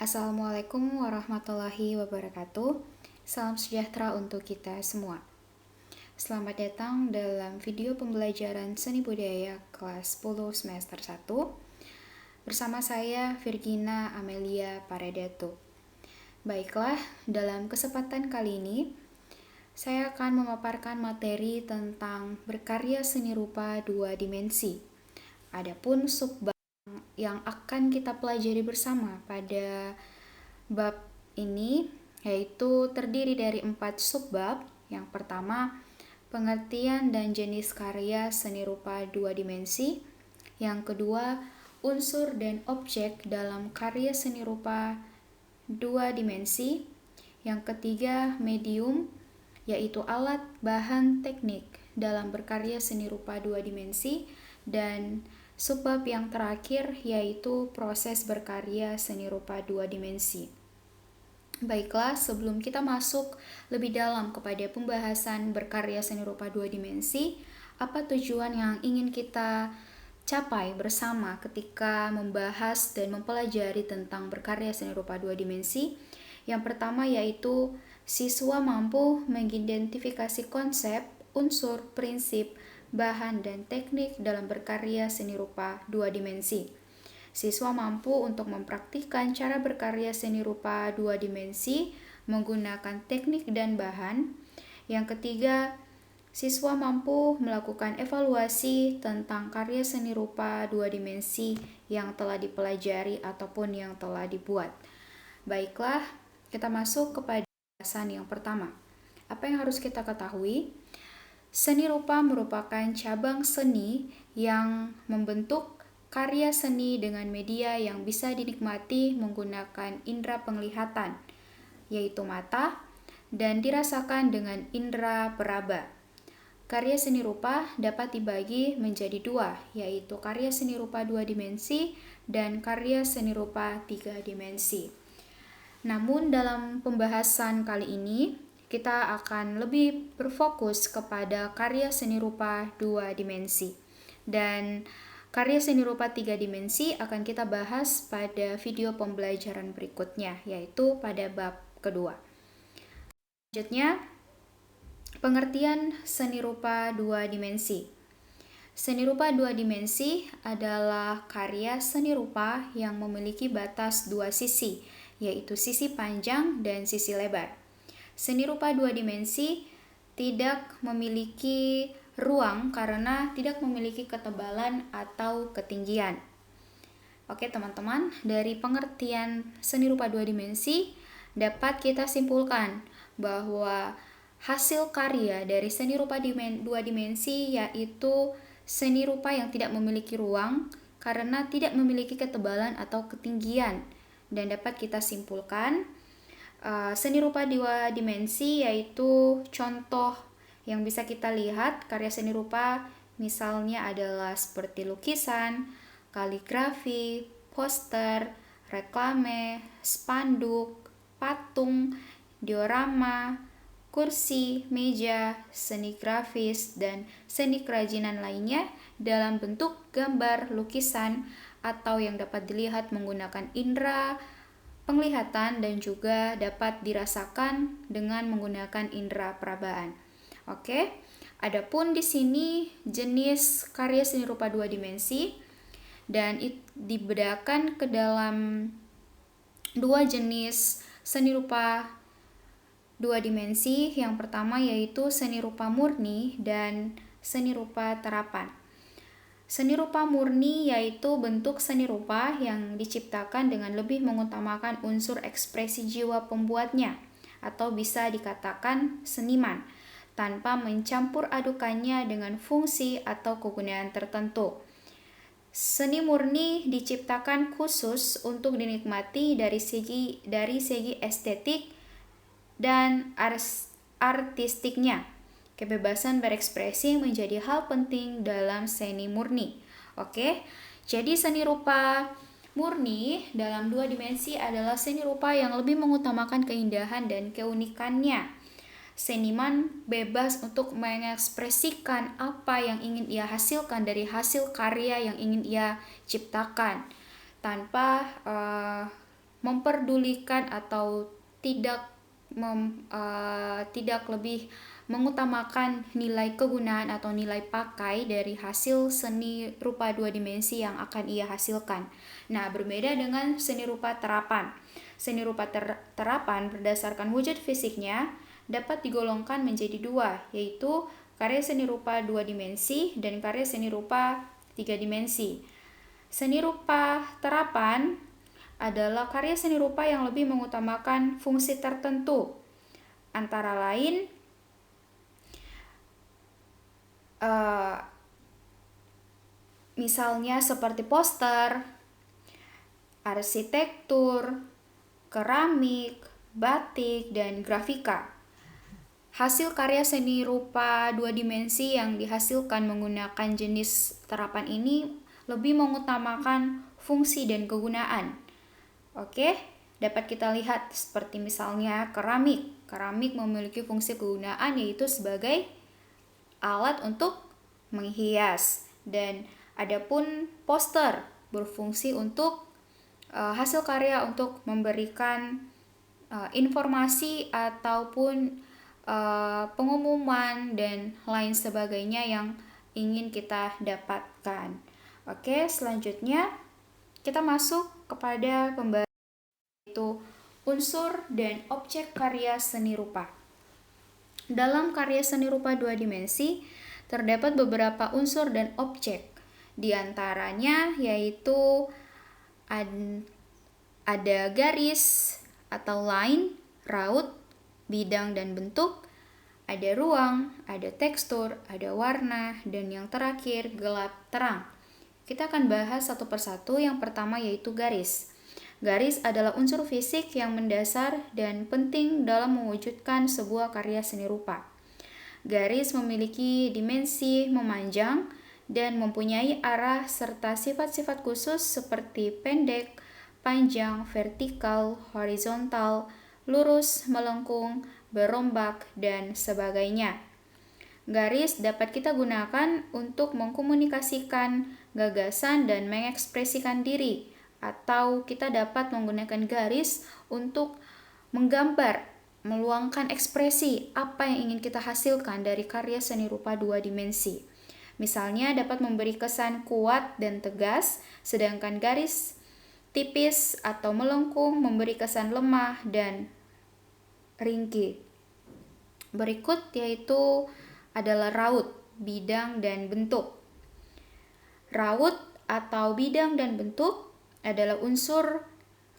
Assalamualaikum warahmatullahi wabarakatuh. Salam sejahtera untuk kita semua. Selamat datang dalam video pembelajaran seni budaya kelas 10 semester 1 bersama saya Virgina Amelia Paredato. Baiklah, dalam kesempatan kali ini saya akan memaparkan materi tentang berkarya seni rupa dua dimensi. Adapun subbab yang akan kita pelajari bersama pada bab ini yaitu terdiri dari 4 subbab. Yang pertama, pengertian dan jenis karya seni rupa dua dimensi. Yang kedua, unsur dan objek dalam karya seni rupa dua dimensi. Yang ketiga, medium, yaitu alat, bahan, teknik dalam berkarya seni rupa dua dimensi. Dan subbab yang terakhir yaitu proses berkarya seni rupa dua dimensi. Baiklah, sebelum kita masuk lebih dalam kepada pembahasan berkarya seni rupa dua dimensi, apa tujuan yang ingin kita capai bersama ketika membahas dan mempelajari tentang berkarya seni rupa dua dimensi? Yang pertama yaitu siswa mampu mengidentifikasi konsep, unsur, prinsip, bahan, dan teknik dalam berkarya seni rupa dua dimensi. Siswa mampu untuk mempraktikkan cara berkarya seni rupa dua dimensi menggunakan teknik dan bahan. Yang ketiga, siswa mampu melakukan evaluasi tentang karya seni rupa dua dimensi yang telah dipelajari ataupun yang telah dibuat. Baiklah, kita masuk kepada pembahasan yang pertama. Apa yang harus kita ketahui? Seni rupa merupakan cabang seni yang membentuk karya seni dengan media yang bisa dinikmati menggunakan indera penglihatan, yaitu mata, dan dirasakan dengan indera peraba. Karya seni rupa dapat dibagi menjadi dua, yaitu karya seni rupa dua dimensi dan karya seni rupa tiga dimensi. Namun dalam pembahasan kali ini, kita akan lebih berfokus kepada karya seni rupa dua dimensi. Dan karya seni rupa tiga dimensi akan kita bahas pada video pembelajaran berikutnya, yaitu pada bab kedua. Selanjutnya, pengertian seni rupa dua dimensi. Seni rupa dua dimensi adalah karya seni rupa yang memiliki batas dua sisi, yaitu sisi panjang dan sisi lebar. Seni rupa dua dimensi tidak memiliki ruang karena tidak memiliki ketebalan atau ketinggian. Oke teman-teman, dari pengertian seni rupa dua dimensi dapat kita simpulkan bahwa hasil karya dari seni rupa dua dimensi yaitu seni rupa yang tidak memiliki ruang karena tidak memiliki ketebalan atau ketinggian. Dan dapat kita simpulkan seni rupa dua dimensi yaitu contoh yang bisa kita lihat karya seni rupa misalnya adalah seperti lukisan, kaligrafi, poster, reklame, spanduk, patung, diorama, kursi, meja, seni grafis, dan seni kerajinan lainnya dalam bentuk gambar, lukisan, atau yang dapat dilihat menggunakan indera penglihatan dan juga dapat dirasakan dengan menggunakan indera perabaan. Oke, adapun di sini jenis karya seni rupa dua dimensi dan dibedakan ke dalam dua jenis seni rupa dua dimensi. Yang pertama yaitu seni rupa murni dan seni rupa terapan. Seni rupa murni yaitu bentuk seni rupa yang diciptakan dengan lebih mengutamakan unsur ekspresi jiwa pembuatnya atau bisa dikatakan seniman tanpa mencampur adukannya dengan fungsi atau kegunaan tertentu. Seni murni diciptakan khusus untuk dinikmati dari segi estetik dan artistiknya. Kebebasan berekspresi menjadi hal penting dalam seni murni. Oke, jadi seni rupa murni dalam dua dimensi adalah seni rupa yang lebih mengutamakan keindahan dan keunikannya. Seniman bebas untuk mengekspresikan apa yang ingin ia hasilkan dari hasil karya yang ingin ia ciptakan tanpa memperdulikan atau tidak lebih mengutamakan nilai kegunaan atau nilai pakai dari hasil seni rupa dua dimensi yang akan ia hasilkan. Nah, berbeda dengan seni rupa terapan. Seni rupa terapan berdasarkan wujud fisiknya dapat digolongkan menjadi dua, yaitu karya seni rupa dua dimensi dan karya seni rupa tiga dimensi. Seni rupa terapan adalah karya seni rupa yang lebih mengutamakan fungsi tertentu, antara lain misalnya seperti poster, arsitektur, keramik, batik, dan grafika. Hasil karya seni rupa dua dimensi yang dihasilkan menggunakan jenis terapan ini lebih mengutamakan fungsi dan kegunaan. Oke, dapat kita lihat seperti misalnya keramik. Keramik memiliki fungsi kegunaan yaitu sebagai alat untuk menghias, dan adapun poster berfungsi untuk hasil karya untuk memberikan informasi ataupun pengumuman dan lain sebagainya yang ingin kita dapatkan. Oke, selanjutnya kita masuk kepada pembahasan yaitu unsur dan objek karya seni rupa. Dalam karya seni rupa dua dimensi, terdapat beberapa unsur dan objek. Di antaranya yaitu ada garis atau line, raut, bidang dan bentuk, ada ruang, ada tekstur, ada warna, dan yang terakhir gelap terang. Kita akan bahas satu persatu. Yang pertama yaitu garis. Garis adalah unsur fisik yang mendasar dan penting dalam mewujudkan sebuah karya seni rupa. Garis memiliki dimensi memanjang dan mempunyai arah serta sifat-sifat khusus seperti pendek, panjang, vertikal, horizontal, lurus, melengkung, berombak, dan sebagainya. Garis dapat kita gunakan untuk mengkomunikasikan gagasan dan mengekspresikan diri, atau kita dapat menggunakan garis untuk menggambar, meluangkan ekspresi apa yang ingin kita hasilkan dari karya seni rupa dua dimensi. Misalnya dapat memberi kesan kuat dan tegas, sedangkan garis tipis atau melengkung memberi kesan lemah dan ringkih. Berikut yaitu adalah raut, bidang, dan bentuk. Raut atau bidang dan bentuk adalah unsur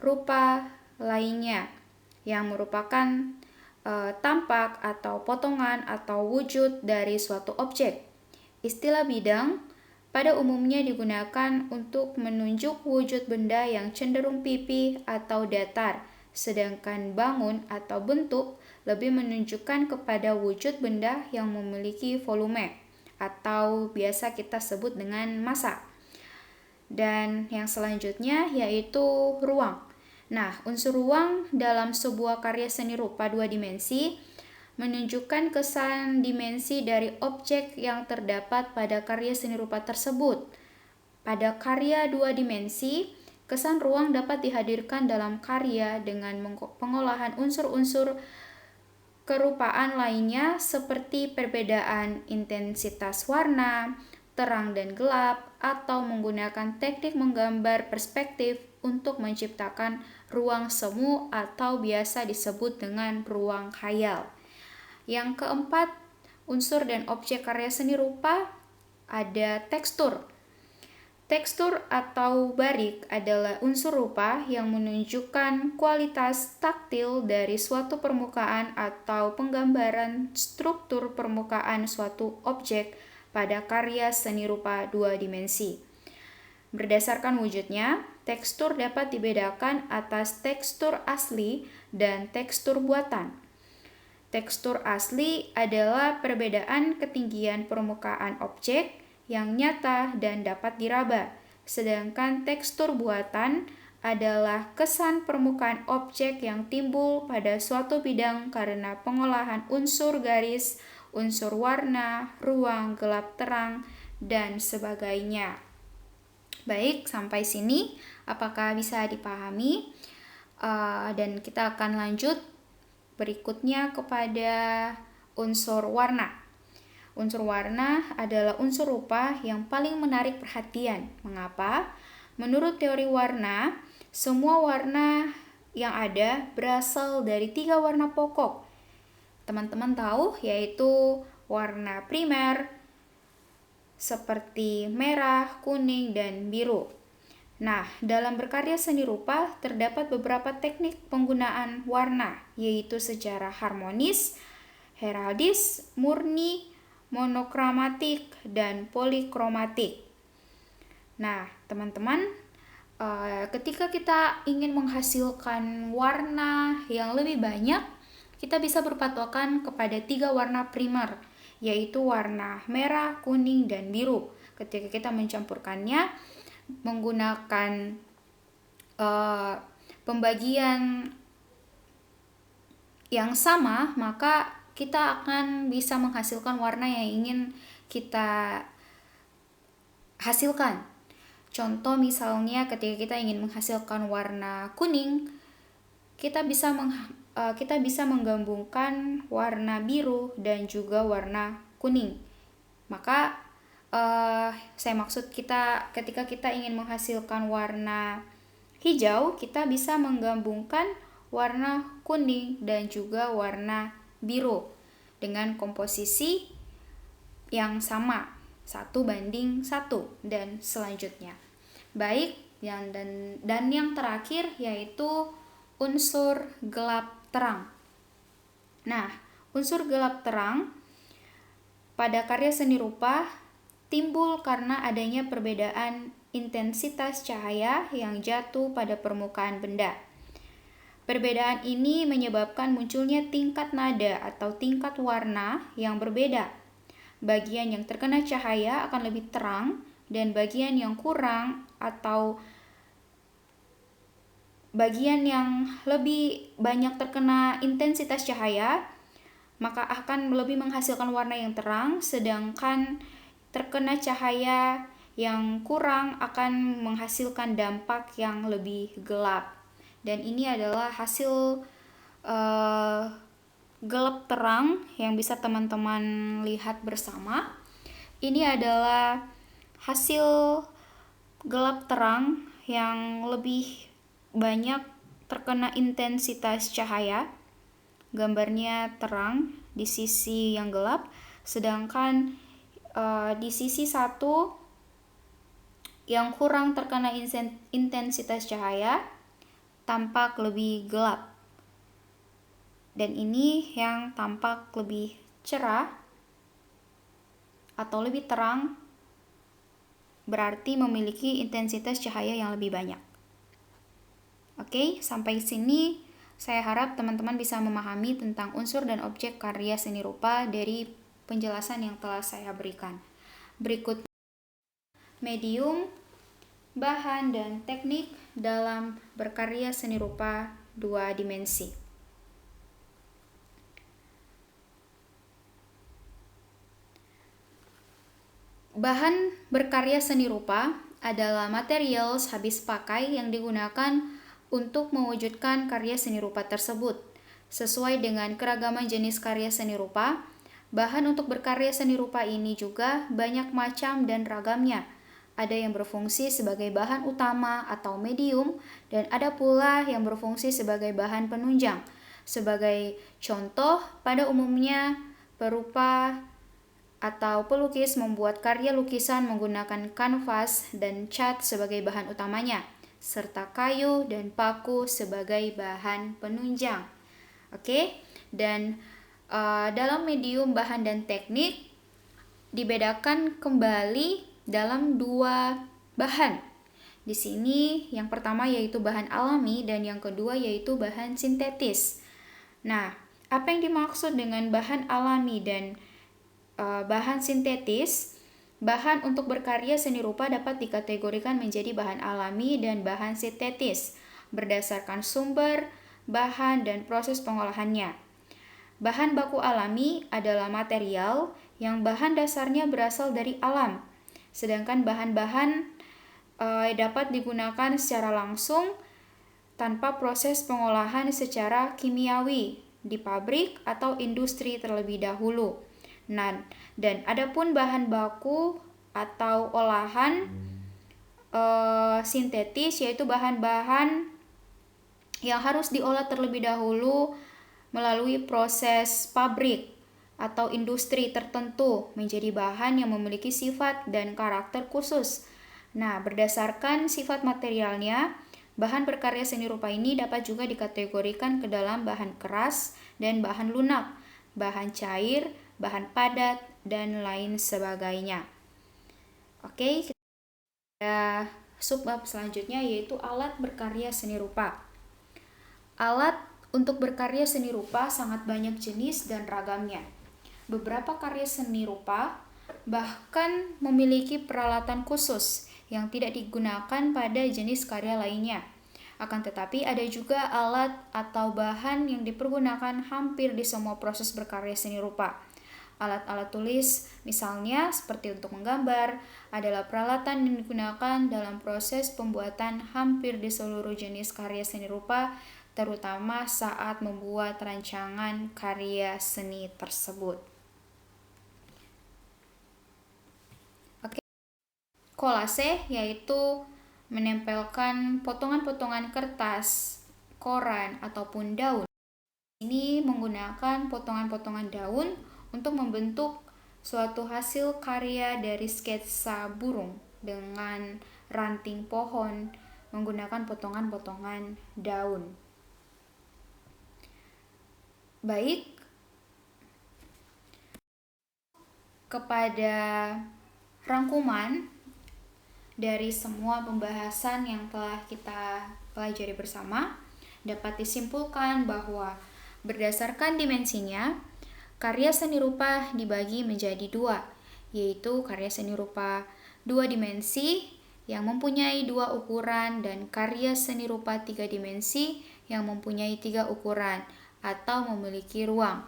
rupa lainnya yang merupakan tampak atau potongan atau wujud dari suatu objek. Istilah bidang pada umumnya digunakan untuk menunjuk wujud benda yang cenderung pipih atau datar, sedangkan bangun atau bentuk lebih menunjukkan kepada wujud benda yang memiliki volume atau biasa kita sebut dengan massa. Dan yang selanjutnya yaitu ruang. Nah, unsur ruang dalam sebuah karya seni rupa dua dimensi menunjukkan kesan dimensi dari objek yang terdapat pada karya seni rupa tersebut. Pada karya dua dimensi, kesan ruang dapat dihadirkan dalam karya dengan pengolahan unsur-unsur kerupaan lainnya seperti perbedaan intensitas warna, terang dan gelap, atau menggunakan teknik menggambar perspektif untuk menciptakan ruang semu atau biasa disebut dengan ruang khayal. Yang keempat, unsur dan objek karya seni rupa ada tekstur. Tekstur atau barik adalah unsur rupa yang menunjukkan kualitas taktil dari suatu permukaan atau penggambaran struktur permukaan suatu objek pada karya seni rupa dua dimensi. Berdasarkan wujudnya, tekstur dapat dibedakan atas tekstur asli dan tekstur buatan. Tekstur asli adalah perbedaan ketinggian permukaan objek yang nyata dan dapat diraba, sedangkan tekstur buatan adalah kesan permukaan objek yang timbul pada suatu bidang karena pengolahan unsur garis, unsur warna, ruang, gelap terang, dan sebagainya. Baik, sampai sini apakah bisa dipahami? Dan kita akan lanjut berikutnya kepada unsur warna. Unsur warna adalah unsur rupa yang paling menarik perhatian. Mengapa? Menurut teori warna, semua warna yang ada berasal dari 3 warna pokok. Teman-teman tahu, yaitu warna primer seperti merah, kuning, dan biru. Nah, dalam berkarya seni rupa terdapat beberapa teknik penggunaan warna, yaitu secara harmonis, heraldis, murni, monokromatik, dan polikromatik. Nah, teman-teman, ketika kita ingin menghasilkan warna yang lebih banyak, kita bisa berpatokan kepada 3 warna primer, yaitu warna merah, kuning, dan biru. Ketika kita mencampurkannya menggunakan pembagian yang sama, maka kita akan bisa menghasilkan warna yang ingin kita hasilkan. Contoh misalnya ketika kita ingin menghasilkan warna kuning, kita bisa menggabungkan warna biru dan juga warna kuning. Maka saya maksud ketika kita ingin menghasilkan warna hijau, kita bisa menggabungkan warna kuning dan juga warna biru dengan komposisi yang sama, 1:1 dan selanjutnya. Baik, dan yang terakhir yaitu unsur gelap terang. Nah, unsur gelap terang pada karya seni rupa timbul karena adanya perbedaan intensitas cahaya yang jatuh pada permukaan benda. Perbedaan ini menyebabkan munculnya tingkat nada atau tingkat warna yang berbeda. Bagian yang terkena cahaya akan lebih terang dan bagian yang kurang atau bagian yang lebih banyak terkena intensitas cahaya maka akan lebih menghasilkan warna yang terang, sedangkan terkena cahaya yang kurang akan menghasilkan dampak yang lebih gelap. Dan ini adalah hasil gelap terang yang bisa teman-teman lihat bersama. Ini adalah hasil gelap terang yang lebih banyak terkena intensitas cahaya. Gambarnya terang di sisi yang gelap, sedangkan di sisi satu yang kurang terkena intensitas cahaya tampak lebih gelap. Dan ini yang tampak lebih cerah atau lebih terang berarti memiliki intensitas cahaya yang lebih banyak. Oke, sampai sini saya harap teman-teman bisa memahami tentang unsur dan objek karya seni rupa dari penjelasan yang telah saya berikan. Berikut medium, bahan, dan teknik dalam berkarya seni rupa 2 dimensi. Bahan berkarya seni rupa adalah material habis pakai yang digunakan untuk mewujudkan karya seni rupa tersebut. Sesuai dengan keragaman jenis karya seni rupa, bahan untuk berkarya seni rupa ini juga banyak macam dan ragamnya. Ada yang berfungsi sebagai bahan utama atau medium, dan ada pula yang berfungsi sebagai bahan penunjang. Sebagai contoh, pada umumnya perupa atau pelukis membuat karya lukisan menggunakan kanvas dan cat sebagai bahan utamanya, serta kayu dan paku sebagai bahan penunjang. Oke, dan dalam medium, bahan, dan teknik dibedakan kembali dalam 2 bahan. Di sini yang pertama yaitu bahan alami dan yang kedua yaitu bahan sintetis. Nah, apa yang dimaksud dengan bahan alami dan bahan sintetis? Bahan untuk berkarya seni rupa dapat dikategorikan menjadi bahan alami dan bahan sintetis berdasarkan sumber, bahan, dan proses pengolahannya. Bahan baku alami adalah material yang bahan dasarnya berasal dari alam, sedangkan bahan-bahan dapat digunakan secara langsung tanpa proses pengolahan secara kimiawi di pabrik atau industri terlebih dahulu. Nah, dan adapun bahan baku atau olahan sintetis, yaitu bahan-bahan yang harus diolah terlebih dahulu melalui proses pabrik atau industri tertentu menjadi bahan yang memiliki sifat dan karakter khusus. Nah, berdasarkan sifat materialnya, bahan berkarya seni rupa ini dapat juga dikategorikan ke dalam bahan keras dan bahan lunak, bahan cair, bahan padat, dan lain sebagainya. Oke, kita subbab selanjutnya yaitu alat berkarya seni rupa. Alat untuk berkarya seni rupa sangat banyak jenis dan ragamnya. Beberapa karya seni rupa bahkan memiliki peralatan khusus yang tidak digunakan pada jenis karya lainnya. Akan tetapi ada juga alat atau bahan yang dipergunakan hampir di semua proses berkarya seni rupa. Alat-alat tulis, misalnya seperti untuk menggambar, adalah peralatan yang digunakan dalam proses pembuatan hampir di seluruh jenis karya seni rupa, terutama saat membuat rancangan karya seni tersebut. Kolase yaitu menempelkan potongan-potongan kertas, koran, ataupun daun. Ini menggunakan potongan-potongan daun untuk membentuk suatu hasil karya dari sketsa burung dengan ranting pohon menggunakan potongan-potongan daun. Baik, kepada rangkuman dari semua pembahasan yang telah kita pelajari bersama, dapat disimpulkan bahwa berdasarkan dimensinya, karya seni rupa dibagi menjadi dua, yaitu karya seni rupa 2 dimensi yang mempunyai 2 ukuran dan karya seni rupa 3 dimensi yang mempunyai 3 ukuran atau memiliki ruang.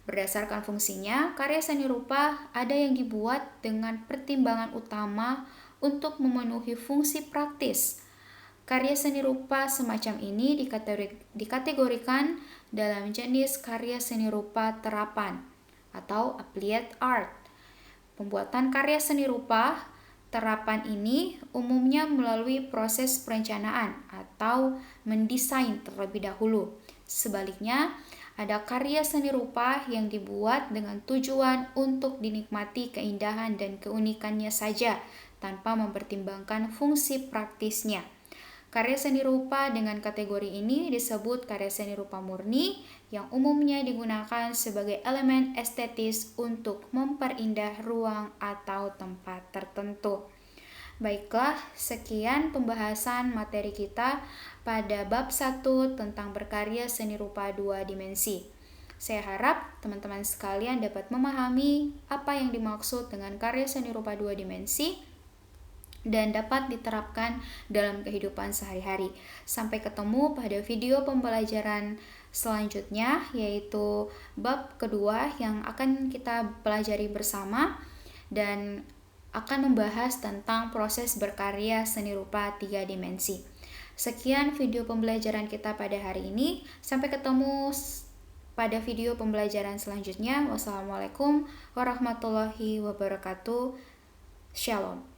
Berdasarkan fungsinya, karya seni rupa ada yang dibuat dengan pertimbangan utama untuk memenuhi fungsi praktis. Karya seni rupa semacam ini dikategorikan dalam jenis karya seni rupa terapan atau applied art. Pembuatan karya seni rupa terapan ini umumnya melalui proses perencanaan atau mendesain terlebih dahulu. Sebaliknya, ada karya seni rupa yang dibuat dengan tujuan untuk dinikmati keindahan dan keunikannya saja, tanpa mempertimbangkan fungsi praktisnya. Karya seni rupa dengan kategori ini disebut karya seni rupa murni yang umumnya digunakan sebagai elemen estetis untuk memperindah ruang atau tempat tertentu. Baiklah, sekian pembahasan materi kita pada bab 1 tentang berkarya seni rupa 2 dimensi. Saya harap teman-teman sekalian dapat memahami apa yang dimaksud dengan karya seni rupa 2 dimensi dan dapat diterapkan dalam kehidupan sehari-hari. Sampai ketemu pada video pembelajaran selanjutnya, yaitu bab kedua yang akan kita pelajari bersama dan akan membahas tentang proses berkarya seni rupa 3 dimensi. Sekian video pembelajaran kita pada hari ini. Sampai ketemu pada video pembelajaran selanjutnya. Wassalamualaikum warahmatullahi wabarakatuh. Shalom.